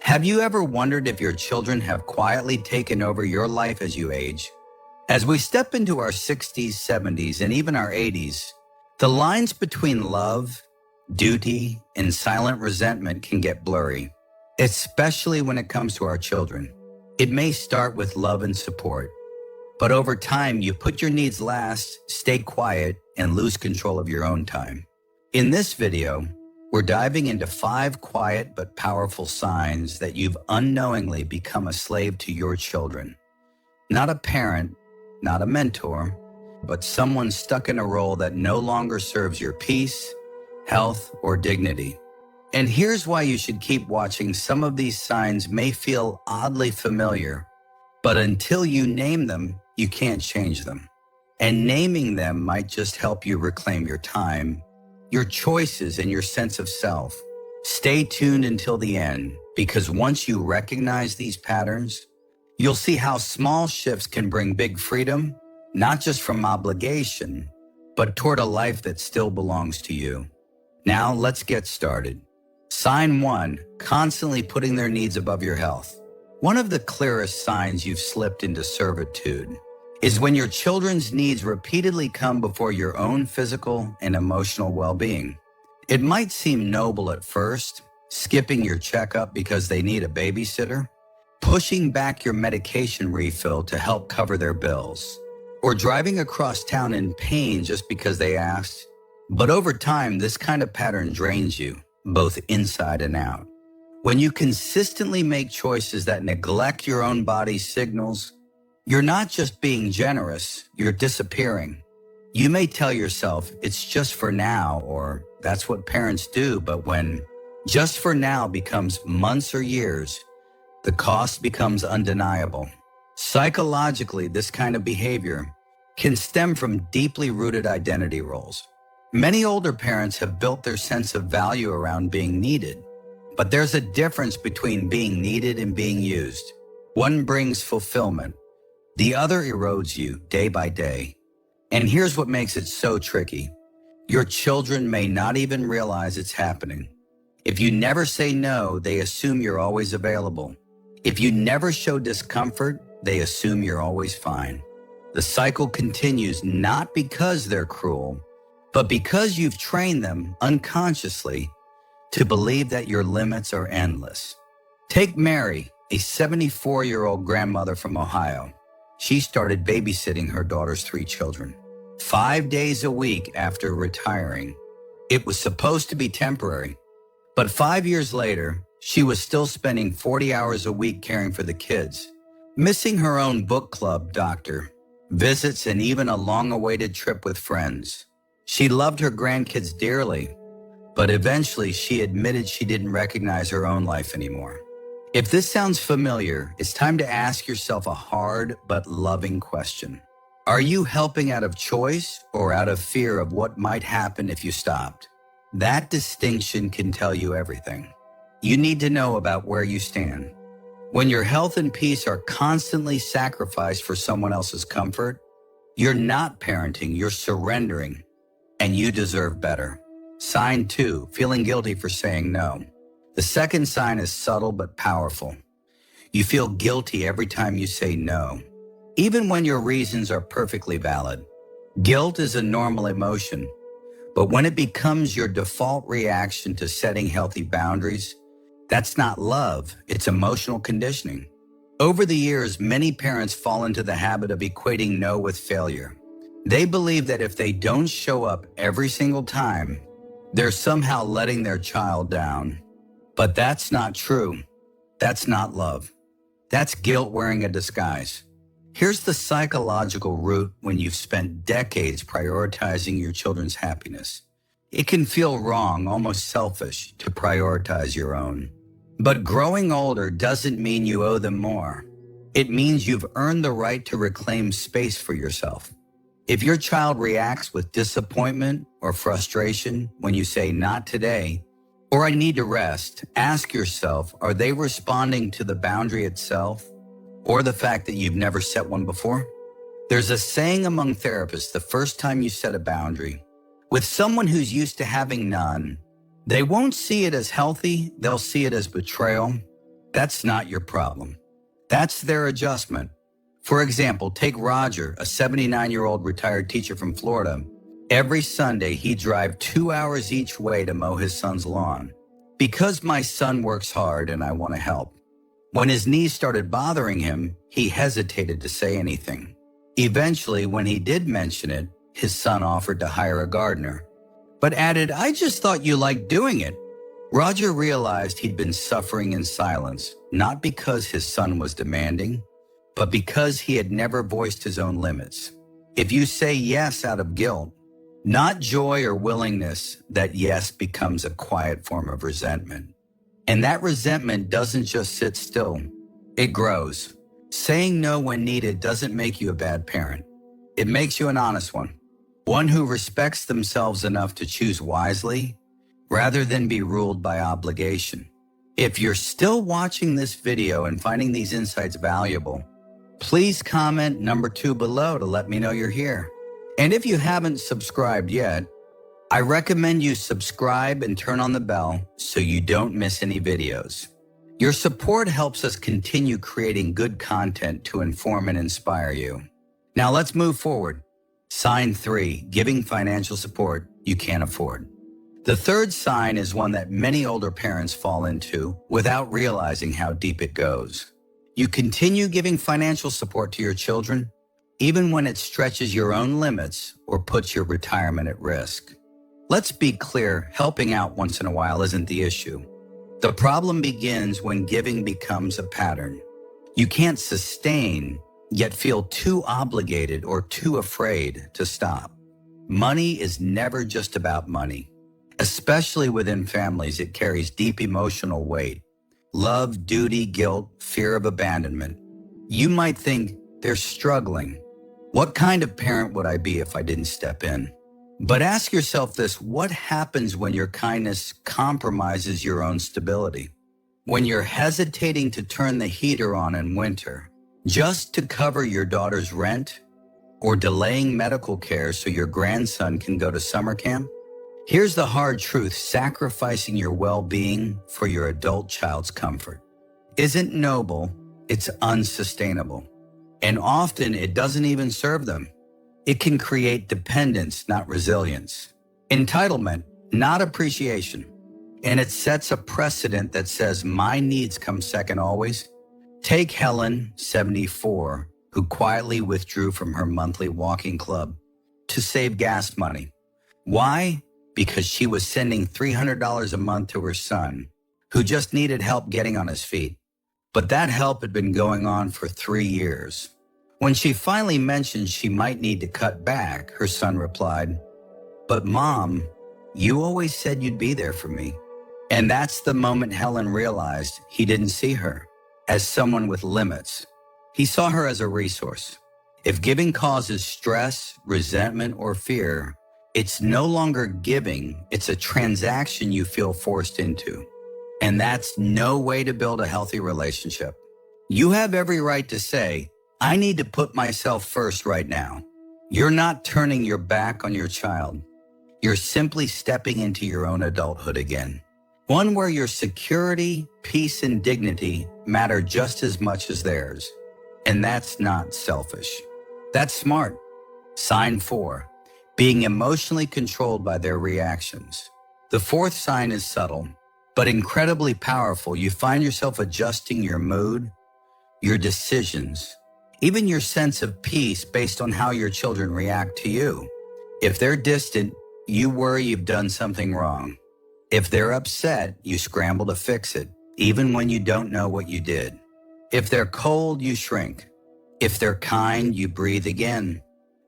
Have you ever wondered if your children have quietly taken over your life as you age? As we step into our 60s, 70s, and even our 80s, the lines between love, duty, and silent resentment can get blurry, especially when it comes to our children. It may start with love and support, but over time, you put your needs last, stay quiet, and lose control of your own time. In this video, we're diving into 5 quiet but powerful signs that you've unknowingly become a slave to your children. Not a parent, not a mentor, but someone stuck in a role that no longer serves your peace, health, or dignity. And here's why you should keep watching. Some of these signs may feel oddly familiar, but until you name them, you can't change them. And naming them might just help you reclaim your time, your choices, and your sense of self. Stay tuned until the end, because once you recognize these patterns, you'll see how small shifts can bring big freedom, not just from obligation, but toward a life that still belongs to you. Now let's get started. Sign 1, constantly putting their needs above your health. One of the clearest signs you've slipped into servitude is when your children's needs repeatedly come before your own physical and emotional well-being. It might seem noble at first, skipping your checkup because they need a babysitter, pushing back your medication refill to help cover their bills, or driving across town in pain just because they asked. But over time, this kind of pattern drains you, both inside and out. When you consistently make choices that neglect your own body's signals, you're not just being generous, you're disappearing. You may tell yourself, it's just for now, or that's what parents do, but when just for now becomes months or years, the cost becomes undeniable. Psychologically, this kind of behavior can stem from deeply rooted identity roles. Many older parents have built their sense of value around being needed, but there's a difference between being needed and being used. One brings fulfillment. The other erodes you day by day. And here's what makes it so tricky. Your children may not even realize it's happening. If you never say no, they assume you're always available. If you never show discomfort, they assume you're always fine. The cycle continues not because they're cruel, but because you've trained them unconsciously to believe that your limits are endless. Take Mary, a 74-year-old grandmother from Ohio. She started babysitting her daughter's 3 children, 5 days a week after retiring. It was supposed to be temporary, but 5 years later, she was still spending 40 hours a week caring for the kids, missing her own book club, doctor, visits, and even a long-awaited trip with friends. She loved her grandkids dearly, but eventually she admitted she didn't recognize her own life anymore. If this sounds familiar, it's time to ask yourself a hard but loving question. Are you helping out of choice or out of fear of what might happen if you stopped? That distinction can tell you everything you need to know about where you stand. When your health and peace are constantly sacrificed for someone else's comfort, you're not parenting, you're surrendering, and you deserve better. Sign 2, feeling guilty for saying no. The second sign is subtle but powerful. You feel guilty every time you say no, even when your reasons are perfectly valid. Guilt is a normal emotion, but when it becomes your default reaction to setting healthy boundaries, that's not love, it's emotional conditioning. Over the years, many parents fall into the habit of equating no with failure. They believe that if they don't show up every single time, they're somehow letting their child down. But that's not true. That's not love. That's guilt wearing a disguise. Here's the psychological root when you've spent decades prioritizing your children's happiness. It can feel wrong, almost selfish, to prioritize your own. But growing older doesn't mean you owe them more. It means you've earned the right to reclaim space for yourself. If your child reacts with disappointment or frustration when you say not today, or I need to rest, ask yourself, are they responding to the boundary itself or the fact that you've never set one before? There's a saying among therapists, the first time you set a boundary with someone who's used to having none, they won't see it as healthy, they'll see it as betrayal. That's not your problem. That's their adjustment. For example, take Roger, a 79-year-old retired teacher from Florida. Every Sunday, he'd drive 2 hours each way to mow his son's lawn. Because my son works hard and I want to help. When his knees started bothering him, he hesitated to say anything. Eventually, when he did mention it, his son offered to hire a gardener, but added, "I just thought you liked doing it." Roger realized he'd been suffering in silence, not because his son was demanding, but because he had never voiced his own limits. If you say yes out of guilt, not joy or willingness, that yes becomes a quiet form of resentment. And that resentment doesn't just sit still, it grows. Saying no when needed doesn't make you a bad parent. It makes you an honest one who respects themselves enough to choose wisely rather than be ruled by obligation. If you're still watching this video and finding these insights valuable, please comment number 2 below to let me know you're here. And if you haven't subscribed yet, I recommend you subscribe and turn on the bell so you don't miss any videos. Your support helps us continue creating good content to inform and inspire you. Now let's move forward. Sign 3, giving financial support you can't afford. The third sign is one that many older parents fall into without realizing how deep it goes. You continue giving financial support to your children, even when it stretches your own limits or puts your retirement at risk. Let's be clear, helping out once in a while isn't the issue. The problem begins when giving becomes a pattern. You can't sustain, yet feel too obligated or too afraid to stop. Money is never just about money. Especially within families, it carries deep emotional weight. Love, duty, guilt, fear of abandonment. You might think, they're struggling. What kind of parent would I be if I didn't step in? But ask yourself this, what happens when your kindness compromises your own stability? When you're hesitating to turn the heater on in winter, just to cover your daughter's rent, or delaying medical care so your grandson can go to summer camp? Here's the hard truth, sacrificing your well-being for your adult child's comfort isn't noble, it's unsustainable. And often it doesn't even serve them. It can create dependence, not resilience. Entitlement, not appreciation. And it sets a precedent that says my needs come second always. Take Helen, 74, who quietly withdrew from her monthly walking club to save gas money. Why? Because she was sending $300 a month to her son, who just needed help getting on his feet. But that help had been going on for 3 years. When she finally mentioned she might need to cut back, her son replied, "But Mom, you always said you'd be there for me." And that's the moment Helen realized he didn't see her as someone with limits. He saw her as a resource. If giving causes stress, resentment, or fear, it's no longer giving, it's a transaction you feel forced into. And that's no way to build a healthy relationship. You have every right to say, I need to put myself first right now. You're not turning your back on your child. You're simply stepping into your own adulthood again. One where your security, peace, and dignity matter just as much as theirs. And that's not selfish. That's smart. Sign 4, being emotionally controlled by their reactions. The fourth sign is subtle, but incredibly powerful. You find yourself adjusting your mood, your decisions, even your sense of peace based on how your children react to you. If they're distant, you worry you've done something wrong. If they're upset, you scramble to fix it, even when you don't know what you did. If they're cold, you shrink. If they're kind, you breathe again.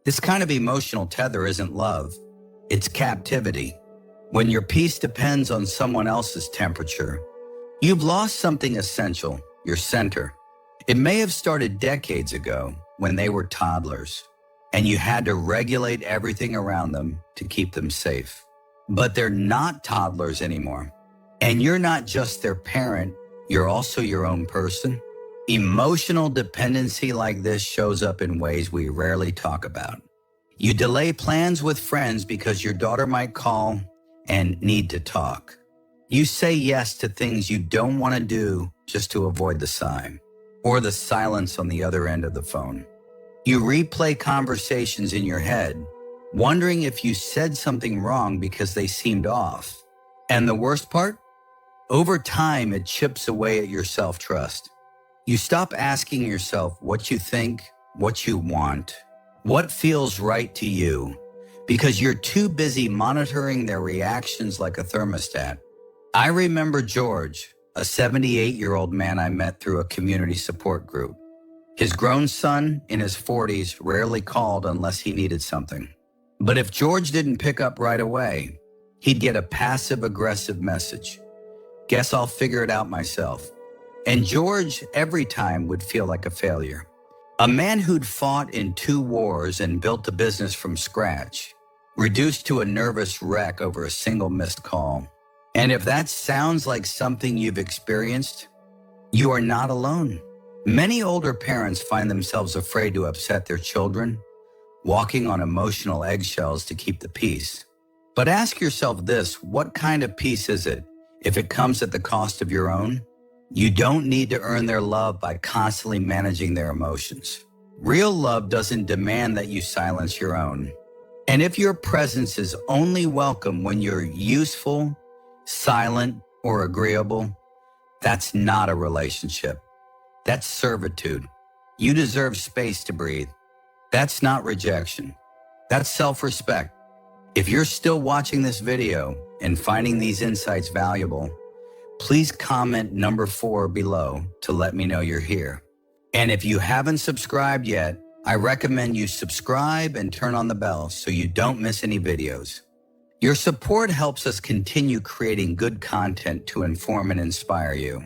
This kind of emotional tether isn't love, it's captivity. When your peace depends on someone else's temperature, you've lost something essential, your center. It may have started decades ago when they were toddlers, and you had to regulate everything around them to keep them safe. But they're not toddlers anymore. And you're not just their parent, you're also your own person. Emotional dependency like this shows up in ways we rarely talk about. You delay plans with friends because your daughter might call and need to talk. You say yes to things you don't want to do just to avoid the sigh, or the silence on the other end of the phone. You replay conversations in your head, wondering if you said something wrong because they seemed off. And the worst part? Over time, it chips away at your self-trust. You stop asking yourself what you think, what you want, what feels right to you, because you're too busy monitoring their reactions like a thermostat. I remember George, a 78-year-old man I met through a community support group. His grown son in his 40s rarely called unless he needed something. But if George didn't pick up right away, he'd get a passive-aggressive message. Guess I'll figure it out myself. And George, every time, would feel like a failure. A man who'd fought in 2 wars and built a business from scratch, reduced to a nervous wreck over a single missed call. And if that sounds like something you've experienced, you are not alone. Many older parents find themselves afraid to upset their children, walking on emotional eggshells to keep the peace. But ask yourself this: what kind of peace is it if it comes at the cost of your own? You don't need to earn their love by constantly managing their emotions. Real love doesn't demand that you silence your own. And if your presence is only welcome when you're useful, silent, or agreeable, that's not a relationship. That's servitude. You deserve space to breathe. That's not rejection. That's self-respect. If you're still watching this video and finding these insights valuable, please comment number 4 below to let me know you're here. And if you haven't subscribed yet, I recommend you subscribe and turn on the bell so you don't miss any videos. Your support helps us continue creating good content to inform and inspire you.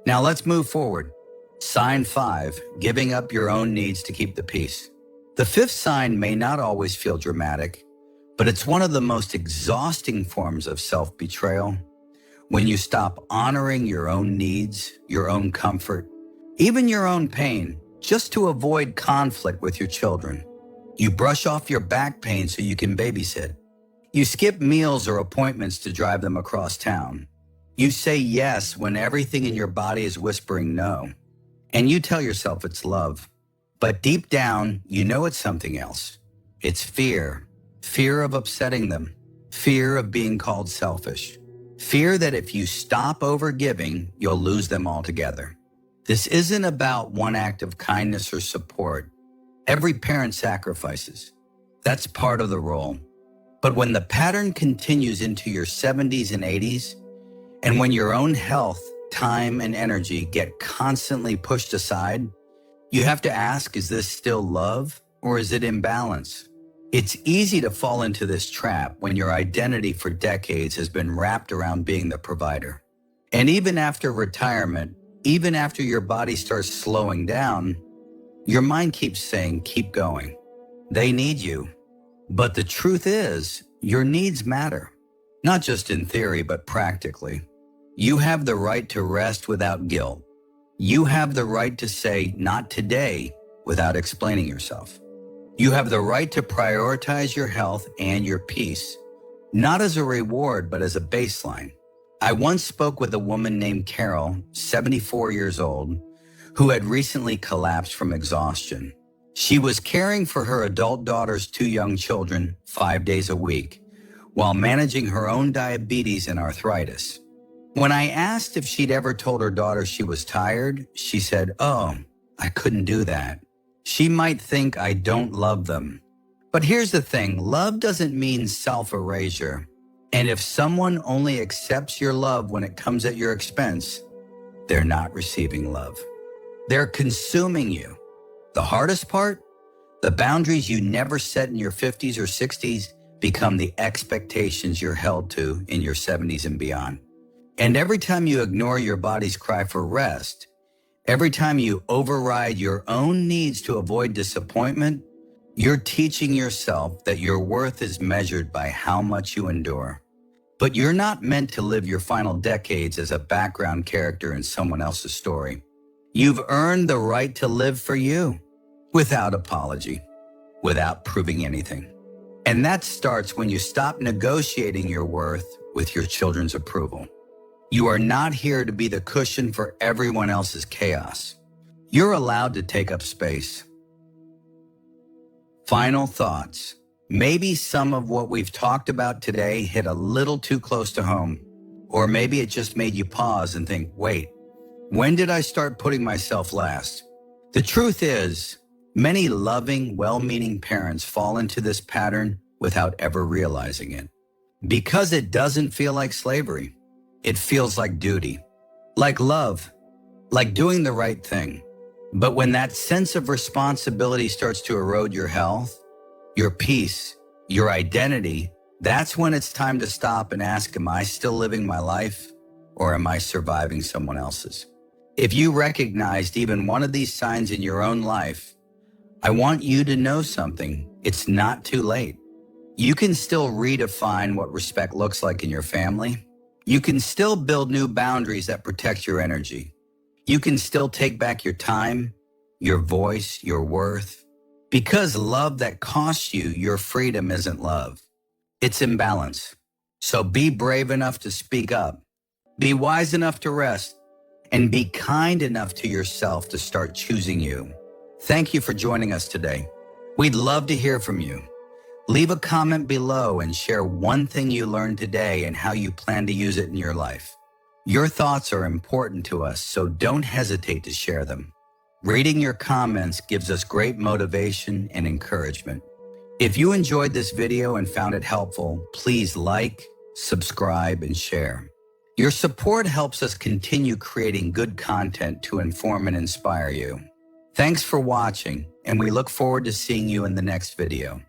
Now let's move forward. Sign 5, giving up your own needs to keep the peace. The 5th sign may not always feel dramatic, but it's one of the most exhausting forms of self-betrayal. When you stop honoring your own needs, your own comfort, even your own pain, just to avoid conflict with your children. You brush off your back pain so you can babysit. You skip meals or appointments to drive them across town. You say yes when everything in your body is whispering no. And you tell yourself it's love. But deep down, you know it's something else. It's fear. Fear of upsetting them. Fear of being called selfish. Fear that if you stop overgiving, you'll lose them altogether. This isn't about one act of kindness or support. Every parent sacrifices. That's part of the role. But when the pattern continues into your 70s and 80s, and when your own health, time, and energy get constantly pushed aside, you have to ask, is this still love or is it imbalance? It's easy to fall into this trap when your identity for decades has been wrapped around being the provider. And even after retirement, even after your body starts slowing down, your mind keeps saying, keep going. They need you. But the truth is, your needs matter. Not just in theory, but practically. You have the right to rest without guilt. You have the right to say, not today, without explaining yourself. You have the right to prioritize your health and your peace, not as a reward, but as a baseline. I once spoke with a woman named Carol, 74 years old, who had recently collapsed from exhaustion. She was caring for her adult daughter's 2 young children 5 days a week, while managing her own diabetes and arthritis. When I asked if she'd ever told her daughter she was tired, she said, "Oh, I couldn't do that. She might think I don't love them." But here's the thing, love doesn't mean self-erasure. And if someone only accepts your love when it comes at your expense, they're not receiving love. They're consuming you. The hardest part? The boundaries you never set in your 50s or 60s become the expectations you're held to in your 70s and beyond. And every time you ignore your body's cry for rest, every time you override your own needs to avoid disappointment, you're teaching yourself that your worth is measured by how much you endure. But you're not meant to live your final decades as a background character in someone else's story. You've earned the right to live for you, without apology, without proving anything. And that starts when you stop negotiating your worth with your children's approval. You are not here to be the cushion for everyone else's chaos. You're allowed to take up space. Final thoughts. Maybe some of what we've talked about today hit a little too close to home. Or maybe it just made you pause and think, wait, when did I start putting myself last? The truth is, many loving, well-meaning parents fall into this pattern without ever realizing it. Because it doesn't feel like slavery. It feels like duty, like love, like doing the right thing. But when that sense of responsibility starts to erode your health, your peace, your identity, that's when it's time to stop and ask, am I still living my life or am I surviving someone else's? If you recognized even one of these signs in your own life, I want you to know something. It's not too late. You can still redefine what respect looks like in your family. You can still build new boundaries that protect your energy. You can still take back your time, your voice, your worth. Because love that costs you your freedom isn't love. It's imbalance. So be brave enough to speak up. Be wise enough to rest. And be kind enough to yourself to start choosing you. Thank you for joining us today. We'd love to hear from you. Leave a comment below and share one thing you learned today and how you plan to use it in your life. Your thoughts are important to us, so don't hesitate to share them. Reading your comments gives us great motivation and encouragement. If you enjoyed this video and found it helpful, please like, subscribe, and share. Your support helps us continue creating good content to inform and inspire you. Thanks for watching, and we look forward to seeing you in the next video.